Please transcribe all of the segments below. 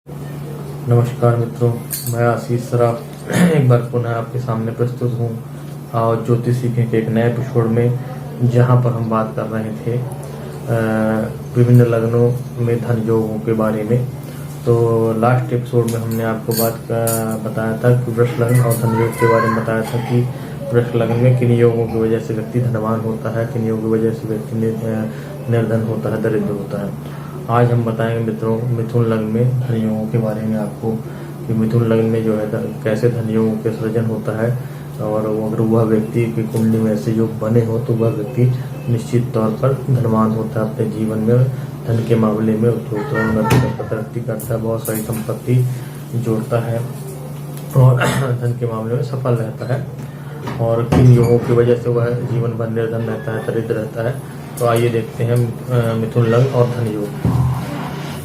नमस्कार मित्रों, मैं आशीष सराफ एक बार पुनः आपके सामने प्रस्तुत हूँ और ज्योतिष सीखने के एक नए एपिसोड में, जहाँ पर हम बात कर रहे थे विभिन्न लग्नों में धन योगों के बारे में। तो लास्ट एपिसोड में हमने आपको बताया था कि वृष लग्न और धन योग के बारे में बताया था कि वृष लग्न में किन योगों की वजह से व्यक्ति धनवान होता है, किन योगों की वजह से व्यक्ति निर्धन होता है, दरिद्र होता है। आज हम बताएंगे मित्रों मिथुन लग्न में धन योगों के बारे में आपको कि मिथुन लग्न में जो है कैसे धन योगों के सृजन होता है, और अगर वह व्यक्ति की कुंडली में ऐसे योग बने हो तो वह व्यक्ति निश्चित तौर पर धनवान होता है। अपने जीवन में धन के मामले में तरक्की करता है, बहुत सारी संपत्ति जोड़ता है और धन के मामले में सफल रहता है। और किन योगों की वजह से वह जीवन भर निर्धन रहता है, दरिद्र रहता है। तो आइए देखते हैं मिथुन लग्न और धन योग।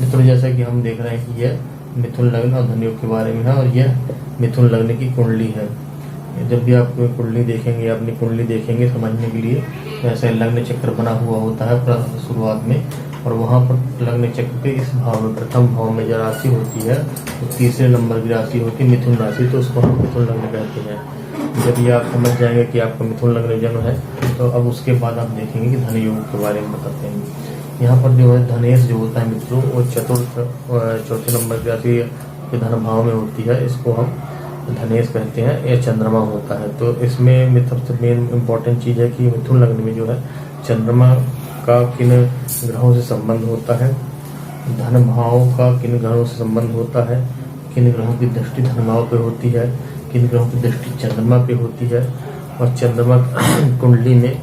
मित्रों, जैसा कि हम देख रहे हैं कि यह मिथुन लग्न और धन योग के बारे में है और यह मिथुन लग्न की कुंडली है। जब भी आप कुंडली देखेंगे, अपनी कुंडली देखेंगे समझने के लिए, तो ऐसा लग्न चक्र बना हुआ होता है शुरुआत में, और वहाँ पर लग्न चक्र के इस भाव में, प्रथम भाव में जो राशि होती है तो तीसरे नंबर की राशि होती है मिथुन राशि, तो उसको हम मिथुन लग्न कहते हैं। जब ये आप समझ जाएंगे कि आपका मिथुन लग्न जन्म है, तो अब उसके बाद आप देखेंगे कि धन योग के बारे में बताते हैं। यहाँ पर जो है धनेश जो होता है मित्रों, वो चौथे नंबर की राशि के धन भाव में होती है, इसको हम धनेश कहते हैं। यह चंद्रमा होता है। तो इसमें सबसे मेन इम्पोर्टेंट चीज़ है कि मिथुन लग्न में जो है चंद्रमा का किन ग्रहों से संबंध होता है, धन भाव का किन ग्रहों से संबंध होता है, किन ग्रहों की दृष्टि धन भाव पे होती है, किन ग्रहों की दृष्टि चंद्रमा पे होती है, और चंद्रमा कुंडली में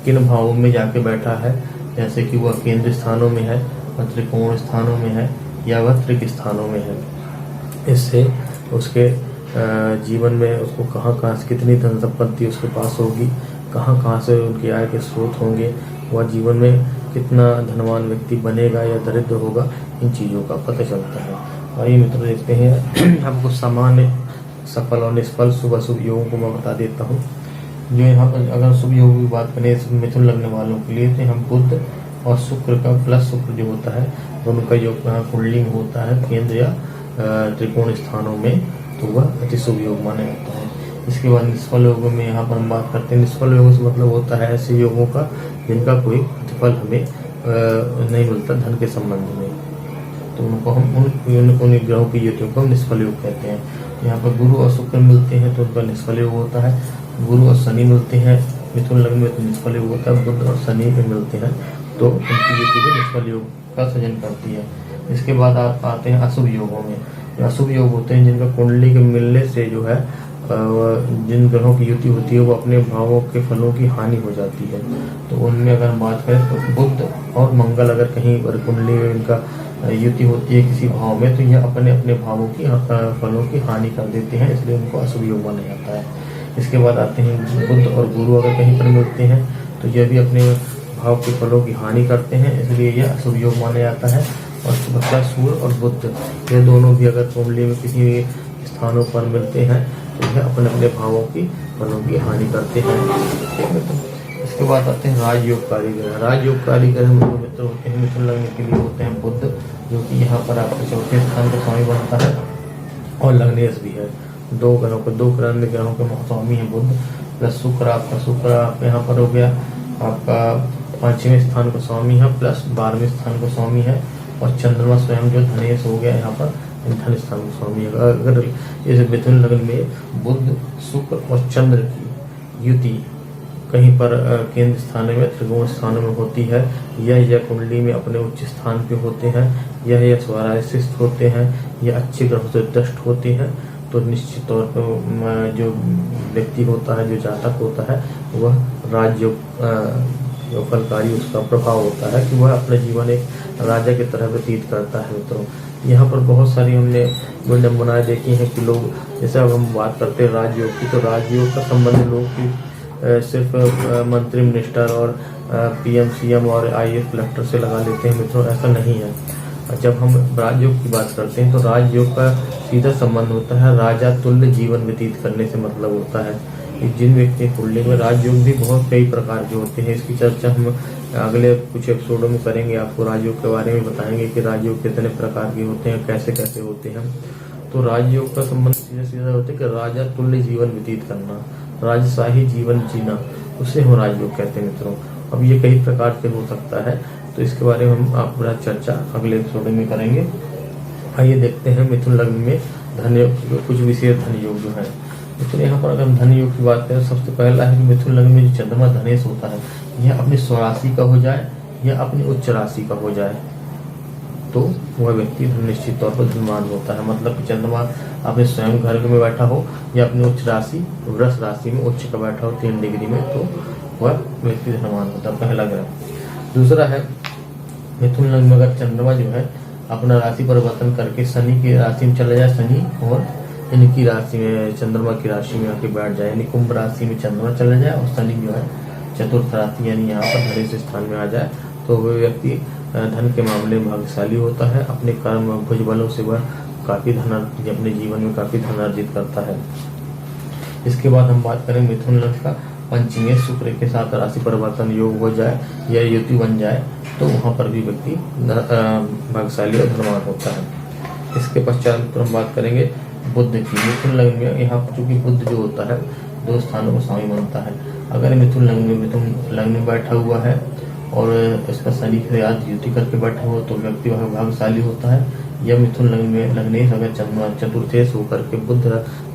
किन भावों में जाके बैठा है, जैसे कि वह केंद्र स्थानों में है, वह त्रिकोण स्थानों में है, या वह त्रिक स्थानों में है। इससे उसके जीवन में उसको कहाँ से कितनी धन संपत्ति उसके पास होगी, कहाँ से उनकी आय के स्रोत होंगे, वह जीवन में कितना धनवान व्यक्ति बनेगा या दरिद्र होगा, इन चीज़ों का पता चलता है। आइए मित्रों देखते हैं। आपको सामान्य सफल और निष्फल शुभ अशुभ योगों को मैं बता देता हूँ। जो यहाँ पर अगर शुभ योग की बात करें मिथुन लगने वालों के लिए, तो हम बुध और शुक्र का प्लस शुक्र जो होता है, दोनों का योग कुंडली में होता है केंद्र या त्रिकोण स्थानों में, तो वह अति शुभ योग माना जाता है। इसके बाद निष्फल योगों में यहाँ पर हम बात करते हैं। निष्फल योगों से मतलब होता है ऐसे योगों का जिनका कोई प्रतिफल हमें नहीं मिलता धन के संबंध में, तो उनको हम उन ग्रहों की युतियों को हम निष्फल योग कहते हैं। यहाँ पर गुरु और शुक्र मिलते हैं तो उनका निष्फल योग होता है। गुरु और शनि मिलते हैं मिथुन लग्न में तो निष्फल योग होता है। बुध और शनि भी मिलते हैं तो उनकी युति भी निष्फल योग का सृजन करती है। इसके बाद आप आते हैं अशुभ योगों में। अशुभ योग होते हैं जिनका कुंडली के मिलने से जो है जिन ग्रहों की युति होती है वो अपने भावों के फलों की हानि हो जाती है। तो उनमें अगर हम बात करें तो बुध और मंगल अगर कहीं पर कुंडली में इनका युति होती है किसी भाव में, तो यह अपने अपने भावों की फलों की हानि कर देते हैं, इसलिए उनको अशुभ योग माना जाता है। इसके बाद आते हैं बुध और गुरु अगर कहीं पर मिलते हैं तो यह भी अपने भाव के फलों की हानि करते हैं, इसलिए यह अशुभ योग माना जाता है। और सूर्य और बुध ये दोनों भी अगर कुंडली में किसी स्थानों पर मिलते हैं तो यह अपने अपने भावों की फलों की हानि करते हैं। ठीक है। तो इसके बाद आते हैं राजयोगकारी ग्रह। राजयोगकारी ग्रह मित्र होते हैं मिथुन लगने के लिए होते हैं बुध, जो कि यहाँ पर आपके चौथे स्थान का स्वामी बनता है, और लग्नेश भी है। दो ग्रहों के स्वामी है बुध प्लस शुक्र। आपका यहाँ पर हो गया आपका 5वें स्थान का स्वामी है प्लस 12वें स्थान का स्वामी है, और चंद्रमा स्वयं जो धनेश हो गया यहाँ पर धन स्थान का स्वामी है। अगर इस मिथुन लग्न में बुध शुक्र और चंद्र की युति कहीं पर केंद्र स्थान में त्रिकोण स्थानों में होती है, यह कुंडली में अपने उच्च स्थान पे होते हैं, यह स्वराज से स्थित होते हैं, यह अच्छे ग्रहों से दृष्ट होते हैं, तो निश्चित तौर पर जो व्यक्ति होता है, जो जातक होता है, वह राजयोग फलकारी उसका प्रभाव होता है कि वह अपना जीवन एक राजा की तरह व्यतीत करता है। मित्रों, यहाँ पर बहुत सारी हमने विडंबनाएं देखी हैं कि लोग, जैसे अब हम बात करते हैं राजयोग की, तो राजयोग का संबंध लोग की सिर्फ मंत्री मिनिस्टर और पीएम सीएम और आईएएस कलेक्टर से लगा लेते हैं। मित्रों, ऐसा नहीं है। जब हम राजयोग की बात करते हैं तो राजयोग का सीधा संबंध होता है राजा तुल्य जीवन व्यतीत करने से मतलब होता है। जिन व्यक्ति कुंडली में राजयोग भी बहुत कई प्रकार के होते हैं, इसकी चर्चा हम अगले कुछ एपिसोडों में करेंगे, आपको राजयोग के बारे में बताएंगे कि राजयोग कितने प्रकार के होते हैं, कैसे कैसे होते हैं। तो राजयोग का संबंध सीधा सीधा होता है कि राजा तुल्य जीवन व्यतीत करना, राजशाही जीवन जीना, उसे हम राजयोग कहते हैं मित्रों। अब ये कई प्रकार के हो सकता है, तो इसके बारे में हम अपना चर्चा अगले एपिसोड में करेंगे। आइए देखते हैं मिथुन लग्न में धन योग, कुछ विशेष धन योग जो है। मिथुन यहाँ पर अगर हम धन योग की बात करें, सबसे पहला है कि मिथुन लग्न में जो चंद्रमा धनेश होता है, यह अपनी स्वराशि का हो जाए या अपनी उच्च राशि का हो जाए, तो वह व्यक्ति निश्चित तौर पर धनवान होता है। मतलब कि चंद्रमा अपने स्वयं घर में बैठा हो या अपनी उच्च राशि वृष राशि में उच्च का बैठा हो 3 डिग्री में, तो वह व्यक्ति धनवान होता है, पहला ग्रह। दूसरा है मिथुन लग्न में अगर चंद्रमा जो है अपना राशि परिवर्तन करके शनि की राशि में चला जाए, शनि और इनकी राशि में चंद्रमा की राशि में आके बैठ जाए, यानी कुंभ राशि में चंद्रमा चला जाए और शनि जो है चतुर्थ राशि यानी यहाँ पर धनेश स्थान में आ जाए, तो वह व्यक्ति धन के मामले में भाग्यशाली होता है। अपने कर्म और भुज बलों से वह काफी धन अपने जीवन में काफी धन अर्जित करता है। इसके बाद हम बात करें मिथुन लग्न का पंचमी शुक्र के साथ राशि परिवर्तन योग हो जाए या युति बन जाए, तो वहां पर भी व्यक्ति भाग्यशाली और धनवान होता है। इसके पश्चात हम बात करेंगे बुध की। मिथुन लग्न में यहाँ पर चूंकि बुध जो होता है 2 स्थानों को स्वामी बनता है। अगर मिथुन लग्न में बैठा हुआ है और इसका शनि के साथ युति करके बैठा हुआ, तो व्यक्ति वह भाग्यशाली होता है। यह मिथुन लग्न में लग्नेश अगर चंद्रमा चतुर्थेश होकर के बुध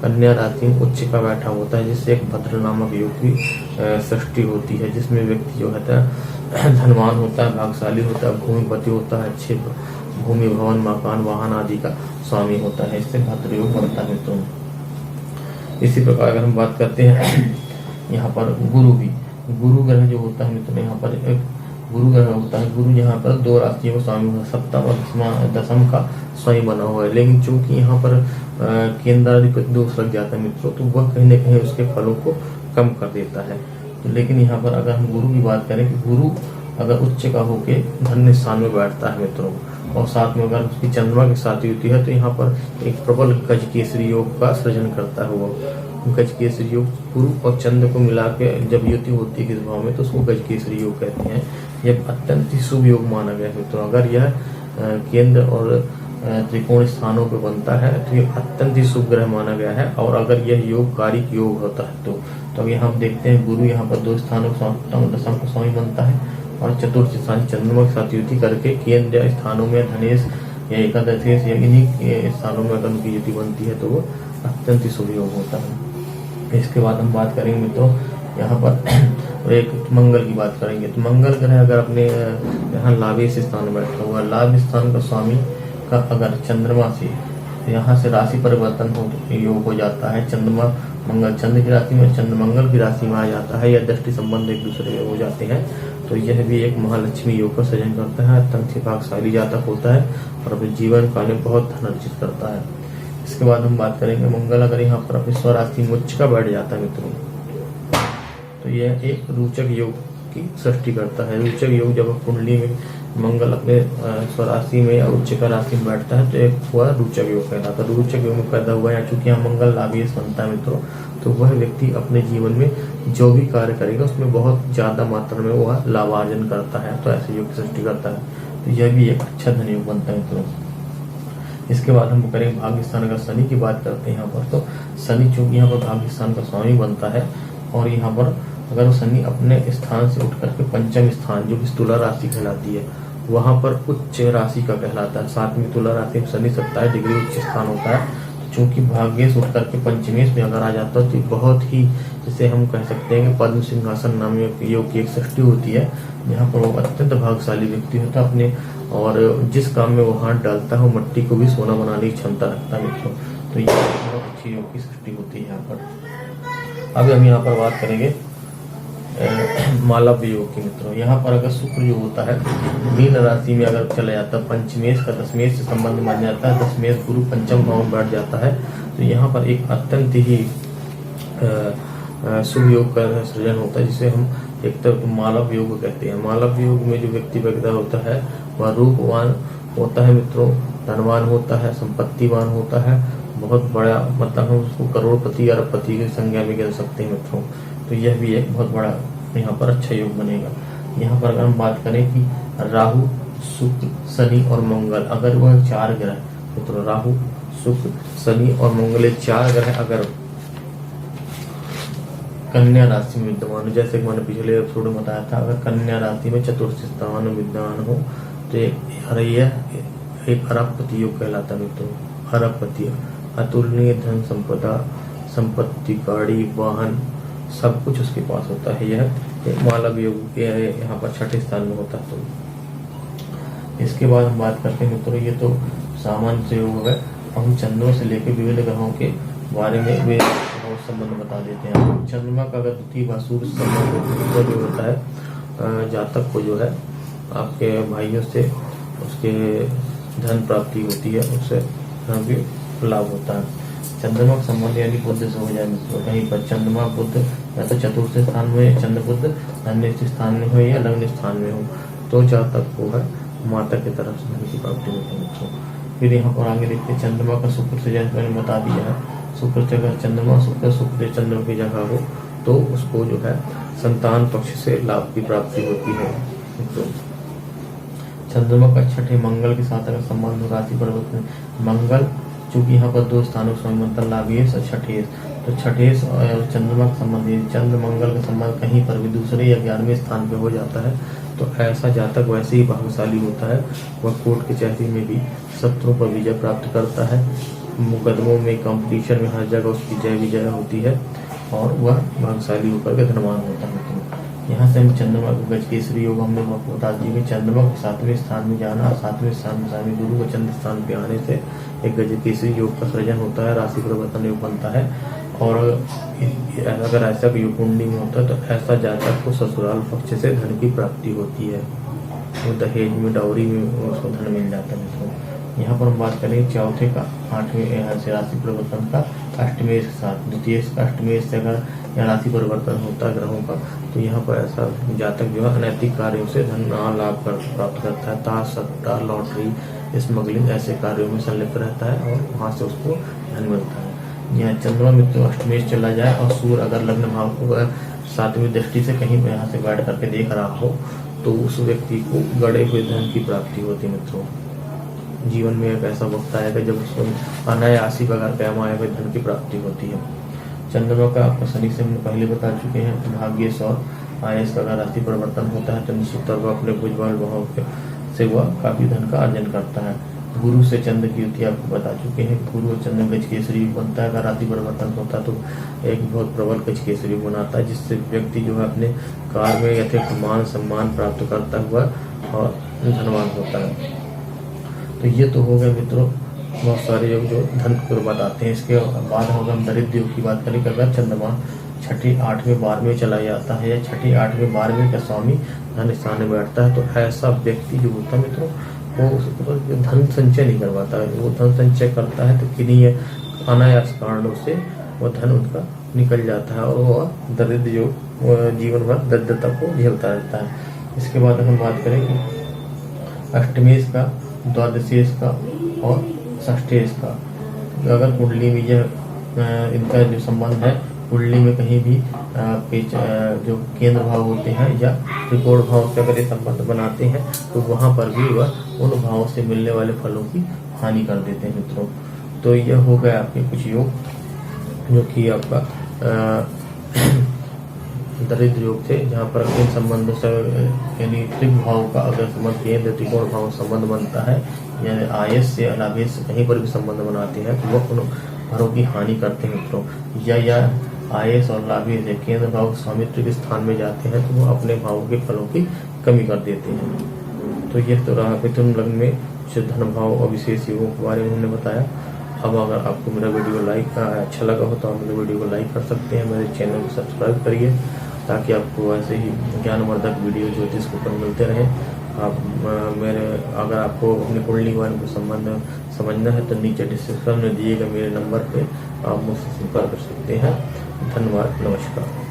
कन्या राशि में उच्च का बैठा होता है, जिससे एक भद्र नामक योग की सृष्टि होती है, जिसमें व्यक्ति जो है धनवान होता है, भाग्यशाली होता है, भूमिपति होता है, अच्छे भूमि भवन मकान वाहन आदि का स्वामी होता है। इससे भद्र योग बनता है। तो इसी प्रकार अगर हम बात करते हैं यहाँ पर गुरु भी, गुरु ग्रह जो होता है मित्र, यहाँ पर एक गुरु ग्रह होता है। गुरु यहाँ पर 2 राशियों का स्वामी होता है, सप्तम और दशम का स्वामी बना हुआ है। लेकिन चूंकि यहाँ पर केंद्राधिपति दोष लग जाता है मित्रों, तो वह कहीं न कहीं उसके फलों को कम कर देता है। तो लेकिन यहाँ पर अगर हम गुरु की बात करें कि गुरु अगर उच्च का होके धन्य स्थान में बैठता है मित्रों, और साथ में अगर उसकी चंद्रमा के साथ युति है, तो यहाँ पर एक प्रबल गज केसरी योग का सृजन करता है। वो गज केसरी योग गुरु और चंद्र को मिला के जब युति होती है किस भाव में, तो उसको गज केसरी योग कहते हैं। यह अत्यंत ही शुभ योग माना गया है मित्रों। अगर यह केंद्र और त्रिकोण स्थानों पे बनता है तो यह अत्यंत ही शुभ ग्रह माना गया है। और अगर यह योग कारिक योग होता है तो अभी हम देखते हैं गुरु यहाँ पर 2 स्थानों को दशम को स्वामी बनता है, और चतुर्थ स्थान चंद्रमा के साथ युति करके केंद्र स्थानों में धनेश या एकादशेश या इन्हीं स्थानों में अगर उनकी युति बनती है, तो वो अत्यंत ही शुभ योग होता है। इसके बाद हम बात करेंगे मित्रों यहाँ पर एक मंगल की बात करेंगे। तो मंगल ग्रह अगर अपने यहाँ लाभेश स्थान में बैठा हुआ, लाभ स्थान का स्वामी का अगर चंद्रमा से यहाँ से राशि परिवर्तन योग हो जाता है, चंद्रमा मंगल चंद्र की राशि में चंद्र मंगल की राशि में आ जाता है, या दृष्टि संबंध एक दूसरे में हो जाते हैं, तो यह भी एक महालक्ष्मी योग का सृजन करता है। अत्यंत भाग्यशाली जातक होता है और अपने जीवन काल में बहुत धन अर्जित करता है। इसके बाद हम बात करेंगे मंगल अगर यहाँ पर अपनी स्वराशि में उच्च का बैठ जाता है मित्रों, तो यह एक रोचक योग की सृष्टि करता है। रोचक योग जब कुंडली में मंगल अपने स्वराशि में या उच्च का राशि में बैठता है, तो एक हुआ रोचक योग कहलाता है। रोचक योग में पैदा हुआ है, चूंकि यहाँ मंगल लाभेश बनता है मित्रों, तो वह व्यक्ति अपने जीवन में जो भी कार्य करेगा उसमें बहुत ज्यादा मात्रा में वह लाभार्जन करता है, तो ऐसे योग की सृष्टि करता है। तो यह भी एक अच्छा धन योग बनता है मित्रों। इसके बाद हम करेंगे भाग्य स्थान का शनि की बात करते हैं यहाँ पर। तो शनि चूंकि यहाँ पर भाग्य स्थान का स्वामी बनता है, और यहाँ पर अगर शनि अपने स्थान से उठ करके पंचम स्थान जो कि तुला राशि कहलाती है, वहां पर उच्च राशि का कहलाता है। साथ में तुला राशि में शनि 27 डिग्री उच्च स्थान होता है। चूंकि भाग्येश उठ करके पंचमेश में अगर आ जाता है, तो बहुत ही जिसे हम कह सकते हैं कि पद्म सिंहासन नाम योग की एक सृष्टि होती है, जहाँ पर वो अत्यंत भाग्यशाली व्यक्ति होता है अपने, और जिस काम में वो हाथ डालता है वो मट्टी को भी सोना बनाने की क्षमता रखता है मित्रों। तो ये बहुत अच्छी योग की सृष्टि होती है यहाँ पर। अभी हम यहाँ पर बात करेंगे मालव्य योग की मित्रों। यहाँ पर अगर शुक्र जो होता है मीन राशि में अगर चला जाता है, पंचमेश का दशमेश से संबंध मान जाता है, दशमेश गुरु पंचम भाव में बैठ जाता है, तो यहाँ पर एक अत्यंत ही शुभ योग का सृजन होता है, जिसे हम एक तरह मालव्य योग कहते हैं। मालव्य योग में जो व्यक्ति पैदा होता है वह रूपवान होता है मित्रों, धनवान होता है, संपत्तिवान होता है, बहुत बड़ा, मतलब हम उसको करोड़पति अरबपति की संज्ञा में गिन सकते हैं मित्रों। तो यह भी एक बहुत बड़ा यहाँ पर अच्छा योग बनेगा। यहाँ पर अगर हम बात करें कि राहु, शुक्र, शनि और मंगल, अगर वह 4 ग्रह तो राहु, शुक्र, शनि और मंगल 4 ग्रह अगर कन्या राशि में विद्यमान हो, जैसे कि मैंने पिछले एपिसोड में बताया था, अगर कन्या राशि में चतुर्थ स्थान में विद्यमान हो तो यह एक अरबपति योग कहलाता है मित्रों। अरबपति, अतुलनीय धन संपदा, संपत्ति, गाड़ी, वाहन, सब कुछ उसके पास होता है। यह एक मालव योग यहाँ पर 6ठे स्थान में होता है। तो इसके बाद हम बात करते हैं मित्रों, ये तो सामान्य से योग है। हम चंद्रों से लेकर विभिन्न ग्रहों के बारे में वे संबंध बता देते हैं। चंद्रमा का अगर द्वितीय भाव सूर्य संबंध जो होता है, जातक को जो है आपके भाइयों से उसके धन प्राप्ति होती है, उससे धन भी लाभ होता है। चंद्रमा का संबंध यानी बुद्ध से हो जाए मित्रों, कहीं पर चंद्रमा बुद्ध या तो चतुर्थ स्थान में चंद्र बुद्ध धन्य स्थान में हो या लग्न स्थान में हो तो जातक को है माता की तरफ से धन की प्राप्ति होती है मित्रों। फिर यहाँ पर आगे देखते हैं चंद्रमा का शुक्र से, जैसे मैंने बता दिया है, शुक्र जगह चंद्रमा शुक्र चंद्रमा की जगह हो तो उसको जो है संतान पक्ष से लाभ की प्राप्ति होती है मित्रों। चंद्रमा का 6ठे मंगल के साथ अगर संबंध हो, राशि परिवर्तन, मंगल चूंकि यहाँ पर 2 स्थानों से मंत्र लाभी है, 6ठे तो 6ठे और चंद्रमा का संबंध, चंद्र मंगल का संबंध कहीं पर भी दूसरे या 11वें स्थान पे हो जाता है तो ऐसा जातक वैसे ही भाग्यशाली होता है। वह कोर्ट कचहरी में भी शत्रुओं पर विजय प्राप्त करता है, मुकदमों में, कंपटीशन में हर जगह उसकी जय विजय होती है और वह भाग्यशाली होकर के धनवान होता है। यहाँ से हम चंद्रमा को गजकेसरी योग हमने बता दिए। चंद्रमा को 7वें स्थान में जाना, 7वें स्थान में स्वामी गुरु को चंद्र स्थान पे आने से एक गजकेसरी योग का सृजन होता है, राशि परिवर्तन योग बनता है। और अगर ऐसा योग कुंडली में होता है तो ऐसा जातक को ससुराल पक्ष से धन की प्राप्ति होती है, वो दहेज में, डाउरी में उसको धन मिल जाता है। तो यहाँ पर हम बात करें चौथे का 8वें से राशि परिवर्तन का, अष्टमेश के साथ, द्वितीय अष्टमेश से अगर या राशि परिवर्तन होता है ग्रहों का तो यहाँ पर ऐसा जातक जो है अनैतिक कार्यों से धन लाभ प्राप्त करता है। ताश, सट्टा, लॉटरी, स्मगलिंग ऐसे कार्यों में संलिप्त रहता है और वहाँ से उसको धन मिलता है। यहाँ चंद्रमा मित्र अष्टमेश चला जाए और सूर्य अगर लग्न भाव को 7वीं दृष्टि से कहीं पर यहाँ से बैठ करके देख रहा हो तो उस व्यक्ति को गड़े हुए धन की प्राप्ति होती है मित्रों। जीवन में एक ऐसा वक्त आएगा जब उसको अनायासी बगैर कमाए हुए धन की प्राप्ति होती है। चंद्रमा का आपका शनि से हम पहले बता चुके हैं, भाग्येश और आयस का अगर राशि परिवर्तन होता है तो निश्चित तौर पर अपने भुजबल भाव से वह काफी धन का अर्जन करता है। गुरु से चंद्र की युति आपको बता चुके हैं, गुरु और चंद्र गजकेसरी बनता है। अगर राशि परिवर्तन होता है तो एक बहुत प्रबल गजकेसरी बनाता है जिससे व्यक्ति जो है अपने कार्य में यथेष्ट मान सम्मान प्राप्त करता हुआ और धनवान होता है। तो ये तो हो गए मित्रों बहुत सारे योग जो धन को बताते हैं। इसके बाद हम दरिद्र योग की बात करें, अगर चंद्रमा 6ठे, 8वें, 12वें चला जाता है या 6ठे, 8वें, 12वें का स्वामी धन स्थान में बैठता है तो ऐसा व्यक्ति जो होता है मित्रों वो धन संचय नहीं करवाता है। वो धन संचय करता है तो किन्हीं अनायास कारणों से वो धन उनका निकल जाता है और वह दरिद्र योग जीवन भर दरिद्रता को झेलता रहता है। इसके बाद हम बात करें कि अष्टमेश का, द्वादशेश का और षष्ठेश का अगर कुंडली में यह इनका जो संबंध है, कुंडली में कहीं भी जो केंद्र भाव होते हैं या त्रिकोण भाव से अगर ये संबंध बनाते हैं तो वहां पर भी वह उन भावों से मिलने वाले फलों की हानि कर देते हैं मित्रों। तो यह हो गया आपके कुछ योग जो कि आपका दरिद्र योग थे, जहाँ पर इन संबंधों से यानी त्रिक भाव का अगर संबंध केंद्र त्रिकोण भाव संबंध बनता है यानी आयस से अनावेश से कहीं पर भी संबंध बनाते हैं तो वह उन फलों की हानि करते हैं मित्रों। या आयस और लाभेश से केंद्र भाव स्वामित्व के स्थान में जाते हैं तो वो अपने भावों के फलों की कमी कर देते हैं। तो यह तो रहा मिथुन लग्न में धन भाव और विशेष योगों के बारे में हमने बताया। अब अगर आपको मेरा वीडियो अच्छा लगा हो तो आप मेरे वीडियो को लाइक कर सकते हैं, मेरे चैनल को सब्सक्राइब करिए ताकि आपको ऐसे ही ज्ञानवर्धक वीडियो ज्योतिष के ऊपर मिलते रहें। आप अगर आपको अपने कुंडली वाले को समझना है तो नीचे डिस्क्रिप्शन में दिए गए मेरे नंबर पे आप मुझसे संपर्क कर सकते हैं। धन्यवाद, नमस्कार।